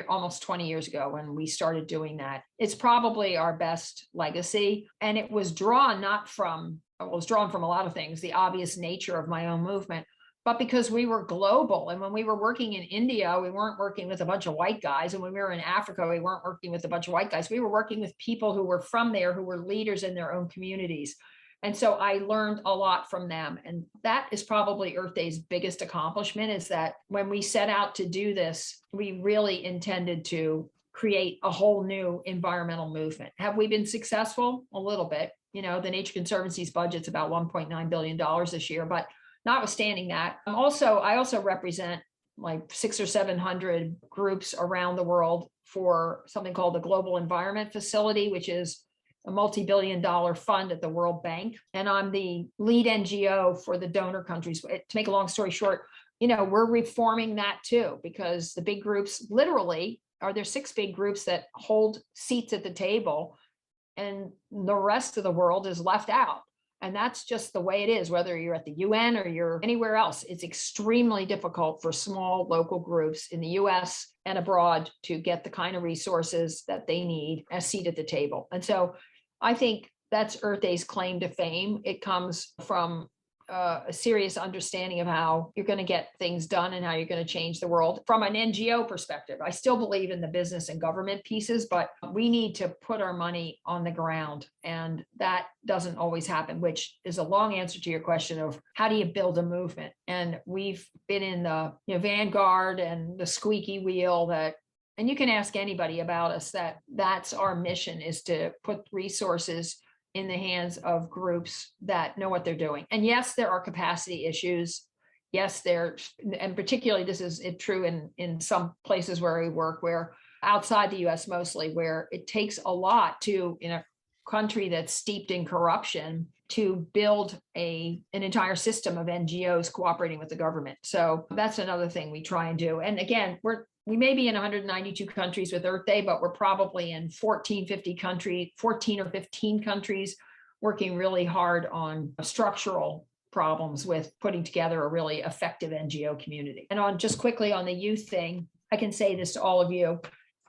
almost 20 years ago when we started doing that. It's probably our best legacy. And it was drawn from a lot of things, the obvious nature of my own movement, but because we were global. And when we were working in India, we weren't working with a bunch of white guys. And when we were in Africa, we weren't working with a bunch of white guys. We were working with people who were from there, who were leaders in their own communities. And so I learned a lot from them. And that is probably Earth Day's biggest accomplishment, is that when we set out to do this, we really intended to create a whole new environmental movement. Have we been successful? A little bit. The Nature Conservancy's budget's about $1.9 billion this year, but notwithstanding that, I also represent like 600 or 700 groups around the world for something called the Global Environment Facility, which is a multi-billion-dollar fund at the World Bank. And I'm the lead NGO for the donor countries. To make a long story short, we're reforming that too, because the big groups literally there's 6 big groups that hold seats at the table, and the rest of the world is left out. And that's just the way it is, whether you're at the UN or you're anywhere else. It's extremely difficult for small local groups in the US and abroad to get the kind of resources that they need, a seat at the table. And so I think that's Earth Day's claim to fame. It comes from a serious understanding of how you're going to get things done and how you're going to change the world from an NGO perspective. I still believe in the business and government pieces, but we need to put our money on the ground. And that doesn't always happen, which is a long answer to your question of how do you build a movement? And we've been in the vanguard and the squeaky wheel and you can ask anybody about us, that's our mission, is to put resources in the hands of groups that know what they're doing. And yes, there are capacity issues. Yes, and particularly this is true in some places where we work, where outside the US mostly, where it takes a lot in a country that's steeped in corruption to build an entire system of NGOs cooperating with the government. So that's another thing we try and do. And again, we may be in 192 countries with Earth Day, but we're probably in 14 or 15 countries working really hard on structural problems with putting together a really effective NGO community. And just quickly on the youth thing, I can say this to all of you.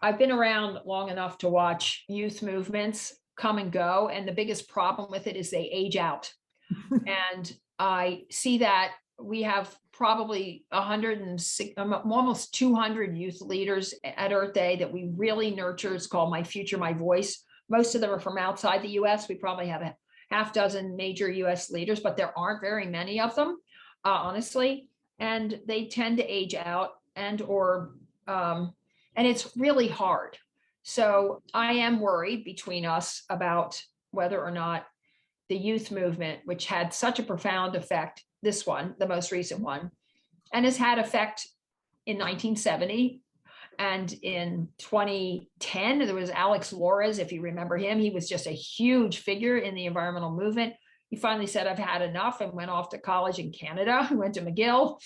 I've been around long enough to watch youth movements come and go. And the biggest problem with it is they age out. And I see that we have probably 106, almost 200 youth leaders at Earth Day that we really nurture. It's called My Future, My Voice. Most of them are from outside the US. We probably have a half dozen major US leaders, but there aren't very many of them, honestly. And they tend to age out and it's really hard. So I am worried between us about whether or not the youth movement, which had such a profound effect, this one, the most recent one, and has had effect in 1970. And in 2010, there was Alex Lores, if you remember him. He was just a huge figure in the environmental movement. He finally said, I've had enough, and went off to college in Canada. He went to McGill.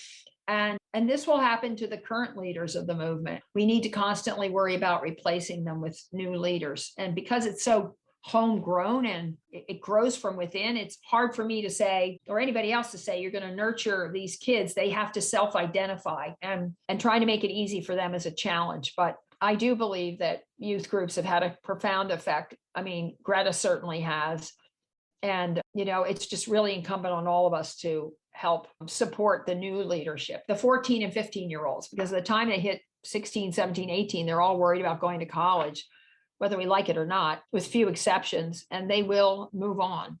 And this will happen to the current leaders of the movement. We need to constantly worry about replacing them with new leaders. And because it's so homegrown and it grows from within, it's hard for me to say, or anybody else to say, you're going to nurture these kids. They have to self-identify, and trying to make it easy for them is a challenge. But I do believe that youth groups have had a profound effect. I mean, Greta certainly has. And, it's just really incumbent on all of us to help support the new leadership, the 14 and 15-year-olds, because at the time they hit 16, 17, 18, they're all worried about going to college, whether we like it or not, with few exceptions, and they will move on.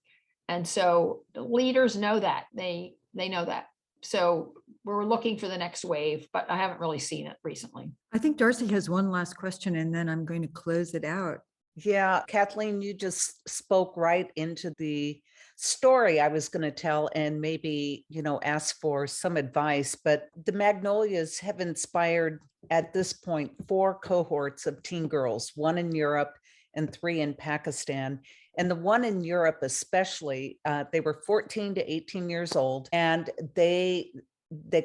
And so leaders know that. They know that. So we're looking for the next wave, but I haven't really seen it recently. I think Darcy has one last question, and then I'm going to close it out. Yeah, Kathleen, you just spoke right into the story I was going to tell, and maybe, ask for some advice. But the Magnolias have inspired, at this point, 4 cohorts of teen girls, 1 in Europe and 3 in Pakistan. And the one in Europe especially, they were 14 to 18 years old, and they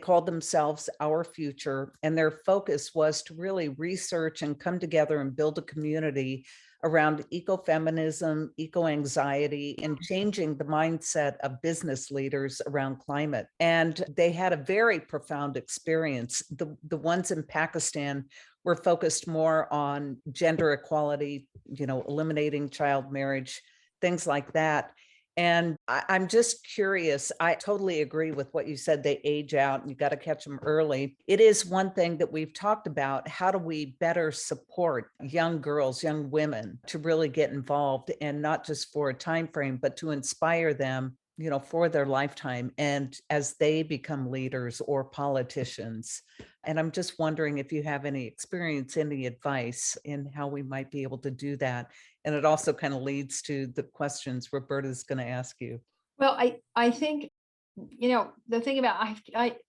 called themselves Our Future. And their focus was to really research and come together and build a community around ecofeminism, eco-anxiety, and changing the mindset of business leaders around climate. And they had a very profound experience. The ones in Pakistan were focused more on gender equality, eliminating child marriage, things like that. And I'm just curious. I totally agree with what you said. They age out and you got to catch them early. It is one thing that we've talked about. How do we better support young girls, young women to really get involved, and not just for a time frame, but to inspire them, for their lifetime and as they become leaders or politicians. And I'm just wondering if you have any experience, any advice in how we might be able to do that. And it also kind of leads to the questions Roberta's going to ask you. Well, I think, the thing about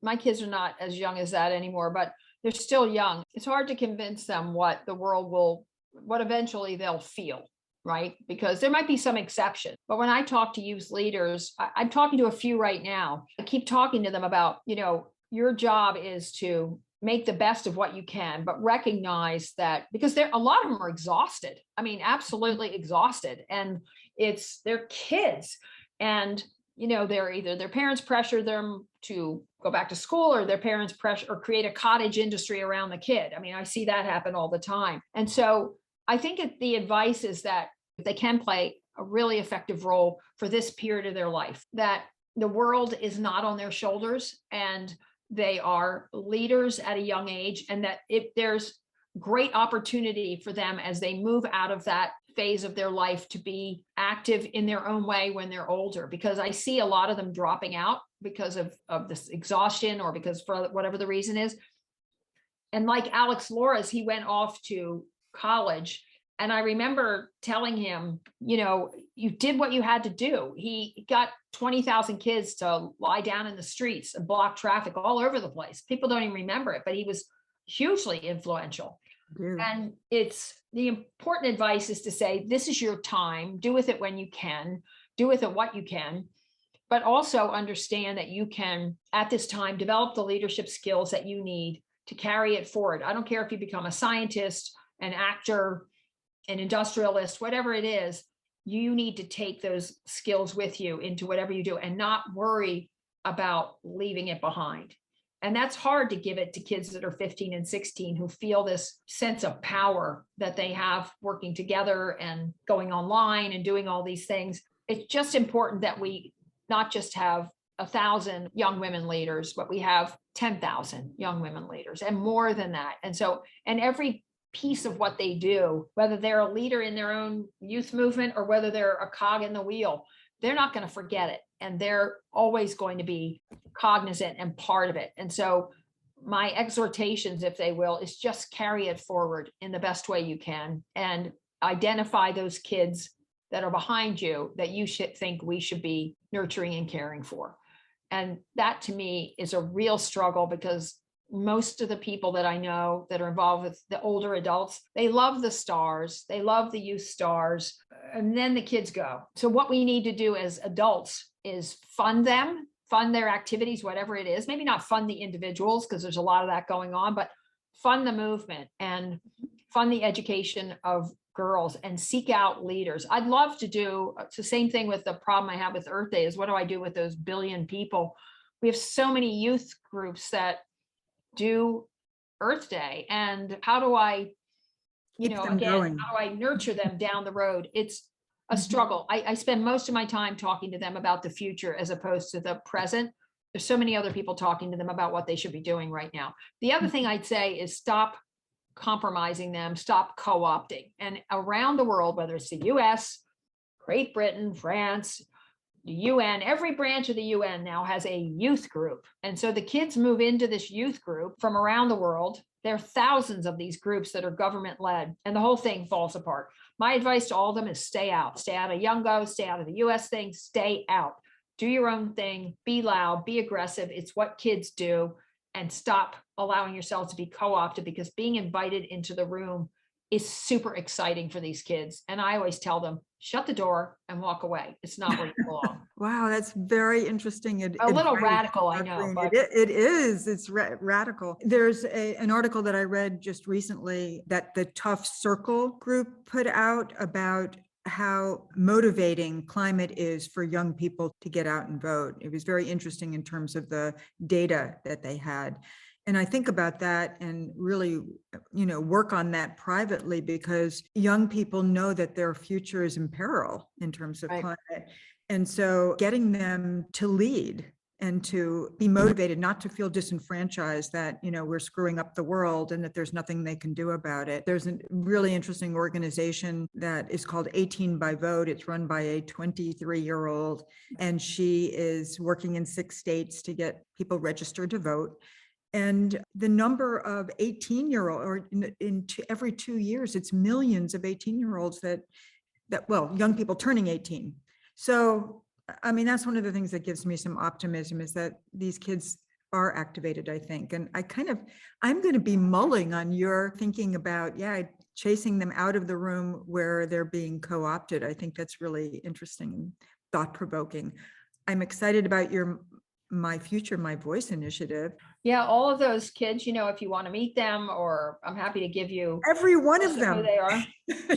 my kids are not as young as that anymore, but they're still young. It's hard to convince them what the world what eventually they'll feel, right? Because there might be some exception. But when I talk to youth leaders, I'm talking to a few right now. I keep talking to them about, your job is to make the best of what you can, but recognize that, because a lot of them are exhausted. I mean, absolutely exhausted. And they're kids. And, they're either their parents pressure them to go back to school, or their parents pressure or create a cottage industry around the kid. I mean, I see that happen all the time. And so I think the advice is that they can play a really effective role for this period of their life, that the world is not on their shoulders, and they are leaders at a young age, and that there's great opportunity for them as they move out of that phase of their life to be active in their own way when they're older, because I see a lot of them dropping out because of this exhaustion, or because for whatever the reason is. And like Alex Lores, he went off to college. And I remember telling him, you did what you had to do. He got 20,000 kids to lie down in the streets and block traffic all over the place. People don't even remember it, but he was hugely influential. And the important advice is to say, this is your time, do with it when you can, do with it what you can, but also understand that you can, at this time, develop the leadership skills that you need to carry it forward. I don't care if you become a scientist, an actor, an industrialist, whatever it is, you need to take those skills with you into whatever you do, and not worry about leaving it behind. And that's hard to give it to kids that are 15 and 16 who feel this sense of power that they have working together and going online and doing all these things. It's just important that we not just have 1,000 young women leaders, but we have 10,000 young women leaders and more than that. And every piece of what they do, whether they're a leader in their own youth movement or whether they're a cog in the wheel, they're not going to forget it. And they're always going to be cognizant and part of it. And so my exhortations, if they will, is just carry it forward in the best way you can and identify those kids that are behind you that you should think we should be nurturing and caring for. And that to me is a real struggle, because most of the people that I know that are involved with the older adults, they love the stars, they love the youth stars, and then the kids go. So what we need to do as adults is fund them, fund their activities, whatever it is. Maybe not fund the individuals, because there's a lot of that going on, but fund the movement and fund the education of girls and seek out leaders. I'd love to do it's the same thing with the problem I have with Earth Day is what do I do with those billion people? We have so many youth groups that do Earth Day, and how do I, again, going. how do I nurture them down the road? It's a struggle. I spend most of my time talking to them about the future as opposed to the present. There's so many other people talking to them about what they should be doing right now. The other thing I'd say is stop compromising them, stop co-opting. And around the world, whether it's the US, Great Britain, France, the UN, every branch of the UN now has a youth group. And so the kids move into this youth group from around the world. There are thousands of these groups that are government led, and the whole thing falls apart. My advice to all of them is stay out of Youngo, stay out of the US thing, stay out, do your own thing, be loud, be aggressive. It's what kids do, and stop allowing yourself to be co-opted, because being invited into the room is super exciting for these kids. And I always tell them, shut the door and walk away. It's not where you belong. Wow, that's very interesting. A little advice, radical, I know, Kathleen. but It is. It's radical. There's an article that I read just recently that the Tough Circle group put out about how motivating climate is for young people to get out and vote. It was very interesting in terms of the data that they had. And I think about that and really, work on that privately, because young people know that their future is in peril in terms of Right. climate. And so getting them to lead and to be motivated, not to feel disenfranchised that, we're screwing up the world and that there's nothing they can do about it. There's a really interesting organization that is called 18 by Vote. It's run by a 23-year-old, and she is working in 6 states to get people registered to vote. And the number of 18-year-old, or every 2 years, it's millions of 18-year-olds that, young people turning 18. So, I mean, that's one of the things that gives me some optimism, is that these kids are activated, I think. And I'm going to be mulling on your thinking about, chasing them out of the room where they're being co-opted. I think that's really interesting and thought-provoking. I'm excited about My Future, My Voice initiative. yeah, all of those kids, if you want to meet them, or I'm happy to give you Every one of who them. they are.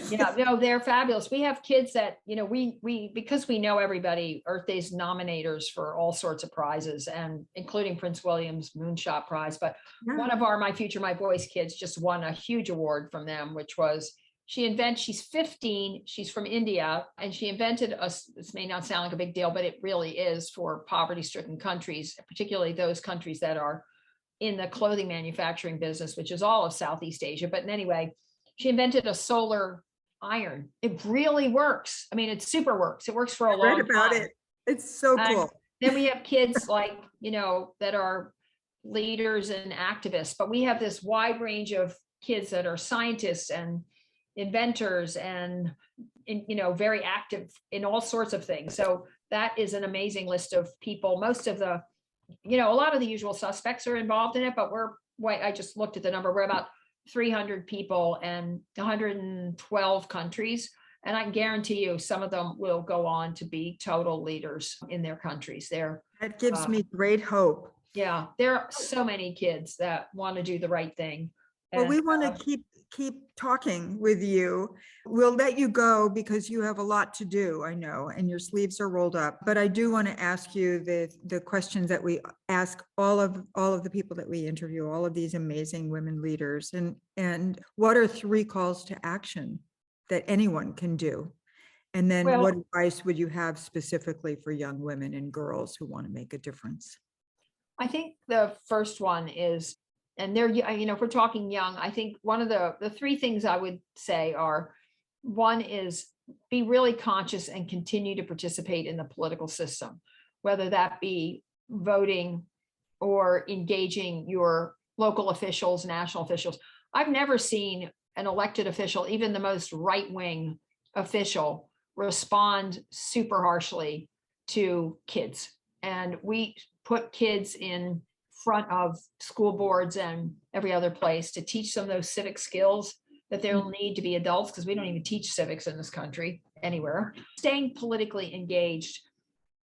Yeah, no, they're fabulous. We have kids that, we because we know everybody, Earth Day's nominators for all sorts of prizes, and including Prince William's Moonshot Prize. But one of our My Future, My Voice kids just won a huge award from them, which was she's 15, she's from India, and she invented this may not sound like a big deal, but it really is for poverty-stricken countries, particularly those countries that are in the clothing manufacturing business, which is all of Southeast Asia. But anyway, she invented a solar iron. It really works. I mean, it super works. It works for a long time. About it. It's so cool. Then we have kids like, that are leaders and activists, but we have this wide range of kids that are scientists and inventors and, very active in all sorts of things. So that is an amazing list of people. Most of the, a lot of the usual suspects are involved in it, but I just looked at the number. We're about 300 people and 112 countries. And I can guarantee you some of them will go on to be total leaders in their countries. That gives me great hope. Yeah, there are so many kids that want to do the right thing. Well, we And, want to keep talking with you. We'll let you go because you have a lot to do, I know, and your sleeves are rolled up. But I do want to ask you the questions that we ask all of the people that we interview, all of these amazing women leaders. And what are 3 calls to action that anyone can do? And then Well- what advice would you have specifically for young women and girls who want to make a difference? I think the first one is, and they're, if we're talking young, I think one of the 3 things I would say are, one is be really conscious and continue to participate in the political system, whether that be voting or engaging your local officials, national officials. I've never seen an elected official, even the most right-wing official, respond super harshly to kids. And we put kids in front of school boards and every other place to teach them those civic skills that they'll need to be adults, because we don't even teach civics in this country anywhere. Staying politically engaged,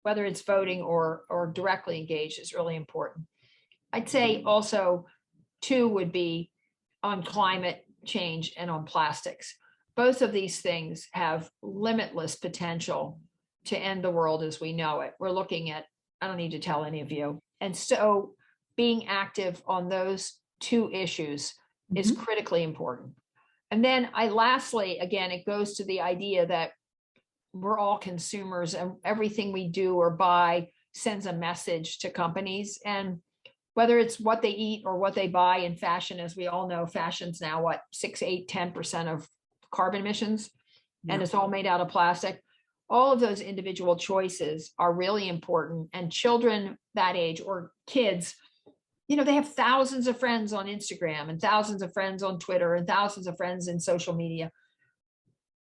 whether it's voting or directly engaged, is really important. I'd say also 2 would be on climate change and on plastics. Both of these things have limitless potential to end the world as we know it. We're looking at, I don't need to tell any of you. And so being active on those 2 issues is critically important. And then lastly, again, it goes to the idea that we're all consumers and everything we do or buy sends a message to companies. And whether it's what they eat or what they buy in fashion, as we all know, fashion's now 6, 8, 10% of carbon emissions, and it's all made out of plastic. All of those individual choices are really important. And children that age, or kids, they have thousands of friends on Instagram and thousands of friends on Twitter and thousands of friends in social media.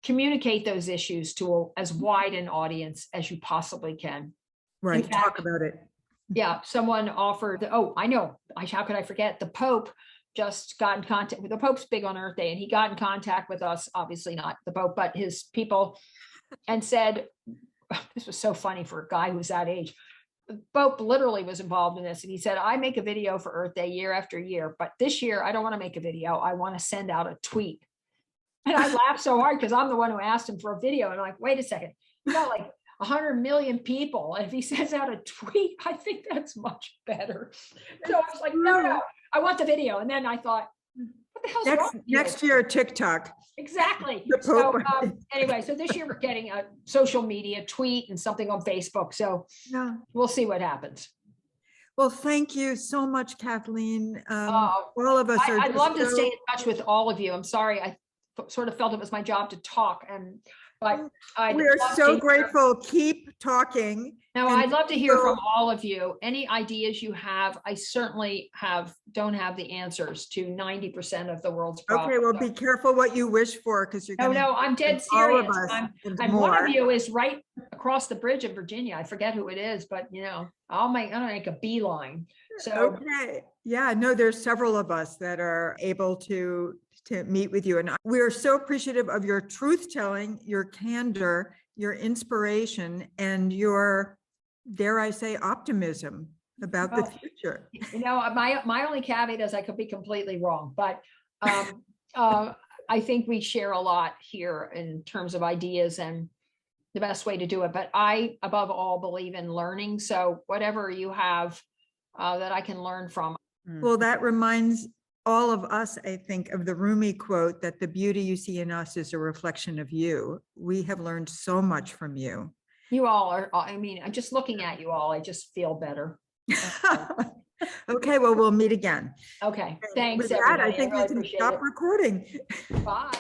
Communicate those issues to as wide an audience as you possibly can. Right, In fact, talk about it. Yeah, someone offered, I know, how could I forget? The Pope just got in contact with, the Pope's big on Earth Day, and he got in contact with us, obviously not the Pope, but his people, and said, this was so funny for a guy who's that age. The Pope literally was involved in this. And he said, I make a video for Earth Day year after year, but this year I don't want to make a video. I want to send out a tweet. And I laughed so hard because I'm the one who asked him for a video. And I'm like, wait a second, you got like 100 million people. And if he sends out a tweet, I think that's much better. So I was like, no, I want the video. And then I thought, what the hell's wrong with you? Next year, TikTok. Exactly. The So Pope. anyway, so this year we're getting a social media tweet and something on Facebook. So Yeah. we'll see what happens. Well, thank you so much, Kathleen. Oh, All of us are. I'd just love to so- stay in touch with all of you. I'm sorry. I sort of felt it was my job to talk, but I'd We are love to so hear- grateful. Keep talking. No, And I'd love to hear so- from all of you. Any ideas you have? I certainly don't have the answers to 90% of the world's problems. Okay, well, So- be careful what you wish for, because you're No, going to. I'm dead all of serious. us and And one more. of you is right across the bridge in Virginia. I forget who it is, but I'll make a beeline. So Okay, yeah, no, there's several of us that are able to meet with you. And we're so appreciative of your truth telling, your candor, your inspiration, and your, dare I say, optimism about the Well, future. my only caveat is I could be completely wrong, but I think we share a lot here in terms of ideas and the best way to do it. But I, above all, believe in learning. So whatever you have that I can learn from. Well, that reminds all of us, I think, of the Rumi quote that the beauty you see in us is a reflection of you. We have learned so much from you. You all are, I'm just looking at you all, I just feel better. Okay, well, we'll meet again. Okay, thanks, With that, everybody. I think we really can appreciate stop it. recording. Bye.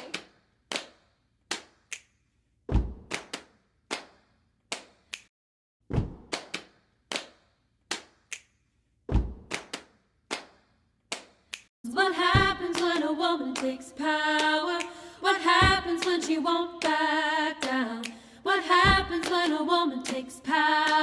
What happens when a woman takes power? What happens when she won't back down? What happens when a woman takes power?